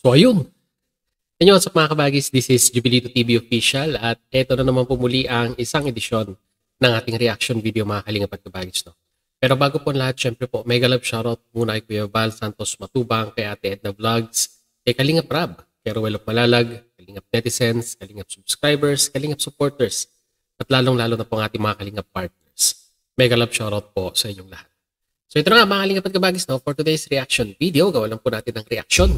So ayun. Inyo, what's up mga kabagis? This is Jubilito TV Official at eto na naman po muli ang isang edisyon ng ating reaction video mga kalingap at kabagis. No? Pero bago po lahat, syempre po, mega love shoutout muna kay Kuya Val Santos Matubang, kay Ate Edna Vlogs, kay Kalingap Rab, kay Ruel of Malalag, Kalingap Netizens, Kalingap Subscribers, Kalingap Supporters, at lalong-lalo na po ang ating mga Kalingap Partners. Mega love shoutout po sa inyong lahat. So ito na nga mga kalingap at kabagis, no? For today's reaction video, gawa lang po natin ng reaction.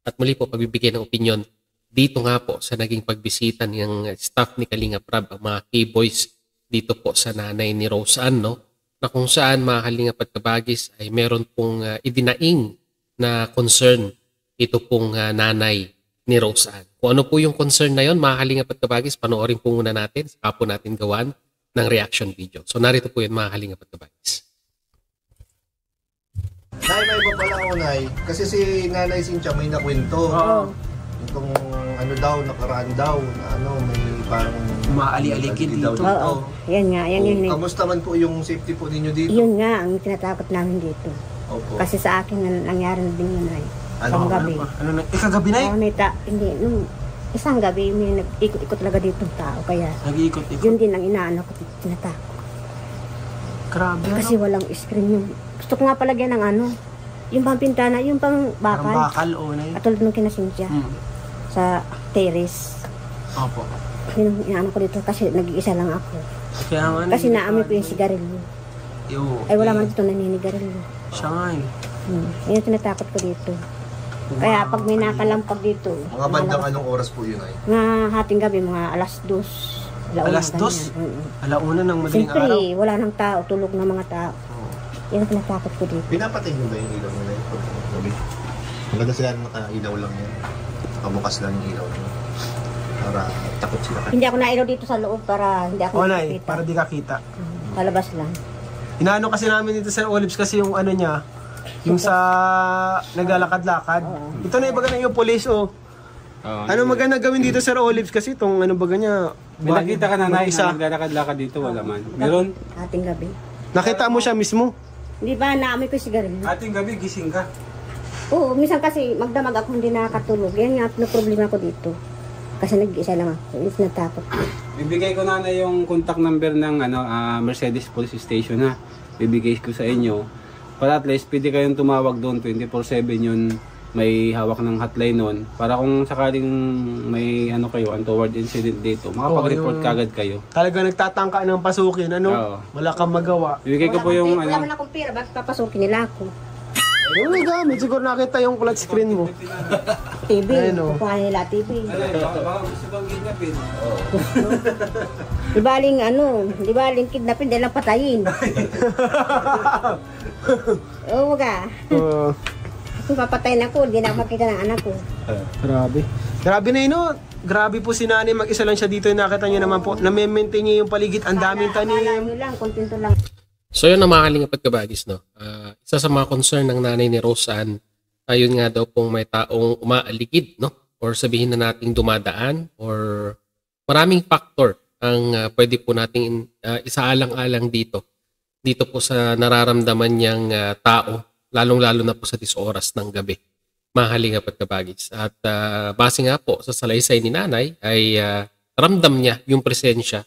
At muli po, pagbibigay ng opinion dito nga po sa naging pagbisita ng staff ni Kalingap Rab, ang mga K-Boys dito po sa nanay ni Rose Ann, no? Na kung saan mga kalingap at kabagis ay meron pong idinaing na concern ito pong nanay ni Rose Ann. Kung ano po yung concern na yon, mga kalingap at kabagis, panoorin po muna natin, saka po natin gawan ng reaction video. So narito po yun mga kalingap at kabagis. Nay, may iba pala ako, Nay. Kasi si Nanay Cynthia may nakwento. Oo. Itong ano daw, nakaraan daw, na ano, may parang Umaali-aligid daw dito. dito. Oo, yan nga, yan yun. Kamusta man po yung safety po ninyo dito? Yun nga, ang tinatakot namin dito. Opo. Kasi sa akin, nangyari na din yun ay. Ano? Isang gabi. Ano na? Kagabi na Hindi, nung isang gabi, may nag-ikot-ikot talaga dito ng tao. Kaya, Nag-iikot-ikot. yun din ang inaano ko, tinatakot. Grabe. Kasi walang screen yung, gusto ko nga palagyan ng ano, yung pang pintana, yung pang Parang bakal. bakal o na yun. Katulad nung kinasinsya. Sa terrace. Opo. Yun ang inaano ko dito kasi nag-iisa lang ako. Kaya nga. Kasi naamoy ko yung sigarilyo. Ay wala man dito naninigarilyo. Siya nga eh. Yun ang tinatakot ko dito. Kaya pag may nakalampag dito, Mga bandang anong oras po yun, Nay? mga hating gabi, mga alas 2. Alas 2? Alauna ng madaling Siyempre, araw. wala nang tao, tulog ng mga tao. Yan ang tinatakot ko dito. Pinapatay nyo ba yung ilaw nila? Gabi. Maganda sila naka-ilaw lang yan. Nakabukas lang yung ilaw nyo. Para takot sila. Hindi ako nailaw dito sa loob para hindi ako O na nakikita. para di ka kita. Palabas lang. Inaano kasi namin dito sa Olives kasi yung ano niya, yung sa naglalakad-lakad. Ito na ibaga na yung police o. Ano maganda gawin dito sa Olives kasi itong ano baga niya. May nakita ka na isa. naglalakad-lakad dito, wala man. Meron? Hating gabi. Nakita mo siya mismo. Hindi ba naamoy ko yung sigarilyo? Ating gabi, gising ka. Oo, minsan kasi magdamag ako hindi nakakatulog. Yan nga na problema ko dito. Kasi nag-isa lang ako. Yung natakot ko. Bibigay ko na yung contact number ng Mercedes Police Station na. Bibigay ko sa inyo. Para at least, pwede kayong tumawag doon. 24/7 yun. May hawak ng hotline nun. Para kung sakaling may kayo, untoward incident dito, makapag-report kagad kayo. Talaga nagtatangka ng pasukin, ano? Oo. Wala kang magawa. Bibigay ko po yung Wala man akong pera, bakit papasukin nila ako? Ano na gamit? Siguro nakita yung flat screen mo. TV, Ayun, oh. kukuha nila TV. Baka gusto bang kidnapin? Di baling di baling kidnapin, dahil lang patayin. Oo ka. Kung papatayin ako, hindi na ako makita ng anak ko. Grabe. Grabe na yun, no? Grabe po si nanay, mag-isa lang siya dito. Nakita niyo naman po, na-maintain niya yung paligid. Ang daming Akala tanim. nyo lang, kontento lang. So yun ang mga kalingap at kabagis, no? Isa sa mga concern ng nanay ni Rose Ann, ayun nga daw pong may taong umaaligid, no? Or sabihin na nating dumadaan or maraming factor ang pwede po nating isaalang-alang dito. Dito po sa nararamdaman niyang tao, lalong-lalo na po sa 10 oras ng gabi, mga kalingap at kabagis. At base nga po sa salaysay ni nanay ay ramdam niya yung presensya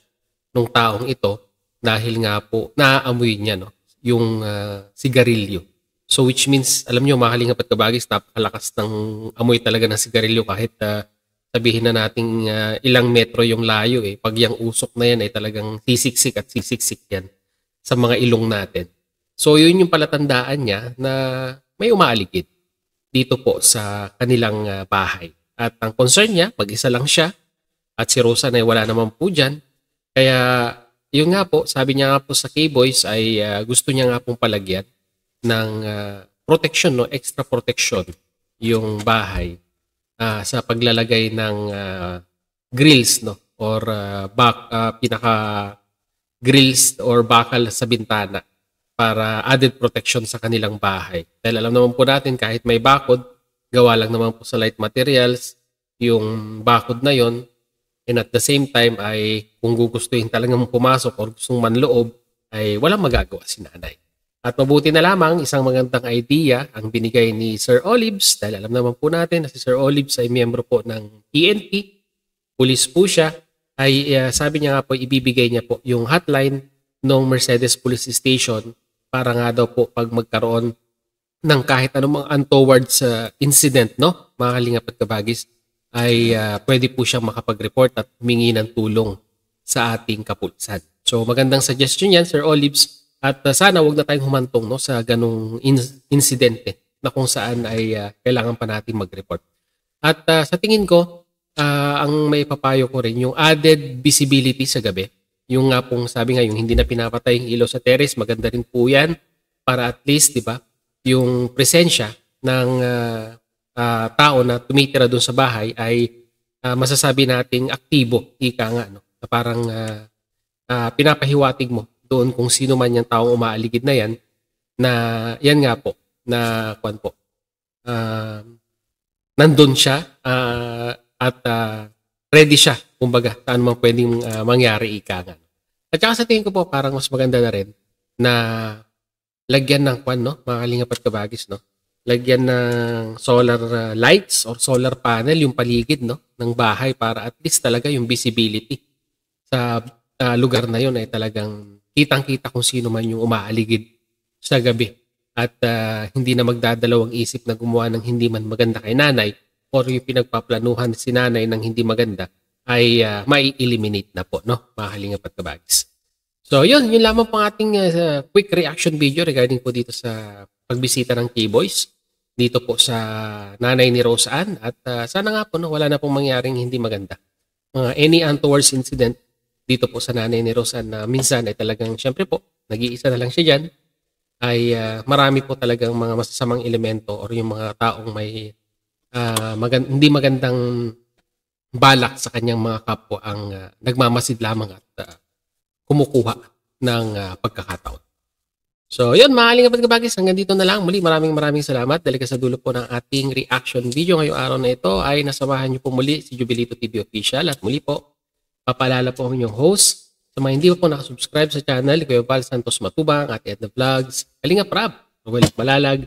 ng taong ito dahil nga po naaamoy niya yung sigarilyo. So which means, alam niyo mga kalingap at kabagis, napakalakas ng amoy talaga ng sigarilyo kahit sabihin na nating ilang metro yung layo eh. Pag yung usok na yan ay talagang sisiksik at sisiksik yan sa mga ilong natin. So yun yung palatandaan niya na may umaaligid dito po sa kanilang bahay. At ang concern niya, mag-isa lang siya at si Rosa na wala naman po dyan. Kaya yun nga po, sabi niya nga po sa K-Boys ay gusto niya nga pong palagyan ng protection, extra protection yung bahay sa paglalagay ng grills or pinaka grills or bakal sa bintana para added protection sa kanilang bahay. Dahil alam naman po natin kahit may bakod, gawa lang naman po sa light materials, yung bakod na yon, and at the same time ay kung gugustuhin talagang pumasok or gustong manloob, ay walang magagawa si nanay. At mabuti na lamang, isang magandang idea ang binigay ni Sir Olives dahil alam naman po natin na si Sir Olives ay miyembro po ng PNP, pulis po siya, ay sabi niya nga po ibibigay niya po yung hotline ng Mercedes Police Station para nga daw po pag magkaroon ng kahit anumang untoward sa incident, no, mga kalingap at kabagis, ay pwede po siyang makapag-report at humingi ng tulong sa ating kapulisan. So magandang suggestion yan, Sir Olives. At sana wag na tayong humantong, no, sa ganong insidente na kung saan ay kailangan pa natin mag-report. At sa tingin ko, ang may papayo ko rin, yung added visibility sa gabi. Yung nga pong sabi nga, yung hindi na pinapatay yung ilaw sa terrace, maganda rin po yan para at least, di ba, yung presensya ng tao na tumitira doon sa bahay ay masasabi nating aktibo, ika nga, no? Na parang pinapahiwatig mo doon kung sino man yung taong umaaligid na yan, na yan nga po, na kwan po, nandun siya at ready siya, kumbaga, saan man pwedeng mangyari ika nga. At saka sa tingin ko po, parang mas maganda na rin na lagyan ng kwan, no, mga kalingap at kabagis, no? Lagyan ng solar lights or solar panel yung paligid, no, ng bahay para at least talaga yung visibility sa lugar na yun ay talagang kitang-kita kung sino man yung umaaligid sa gabi at hindi na magdadalawang isip na gumawa ng hindi man maganda kay nanay or yung pinagpaplanuhan si nanay ng hindi maganda ay mai-eliminate na po, no, mga kalingap at kabagis. So yun lamang po ang ating quick reaction video regarding po dito sa pagbisita ng K-Boys dito po sa nanay ni Rose Ann at sana nga po, no, wala na pong mangyaring hindi maganda. Any untoward incident dito po sa nanay ni Rose Ann na minsan ay talagang syempre po, nag-iisa na lang siya dyan, ay marami po talagang mga masasamang elemento or yung mga taong may hindi magandang balak sa kanyang mga kapwa ang nagmamasid lamang at kumukuha ng pagkakataon. So yun, mga kalingap at kabagis, hanggang dito na lang. Muli maraming salamat dahil sa dulo po ng ating reaction video ngayong araw na ito ay nasamahan niyo po muli si Jubilito TV Official at muli po papalala po ang inyong host. Sa mga hindi po nakasubscribe sa channel, Kuya Val Santos Matubang at Edna Vlogs, Kalingap Rab, Noel Malalag,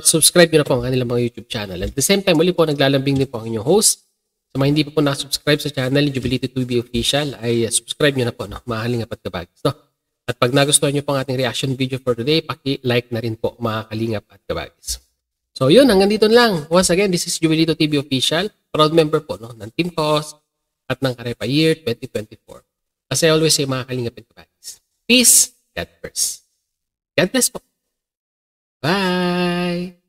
subscribe nyo na po ang kanilang mga YouTube channel. At the same time, muli po naglalambing din po ang inyong host. Sa mga hindi po nakasubscribe sa channel, Jubilito TV Official, ay subscribe nyo na po, no, mga Kalingap at kabagis, no? At pag nagustuhan nyo po ang ating reaction video for today, paki-like na rin po, mga Kalingap at kabagis. So yun, hanggang dito na lang. Once again, this is Jubilito TV Official, proud member po, no, ng Team Cause at ng Karepa Year 2024. As I always say, mga Kalingap at kabagis, peace, God first. God bless po. Bye!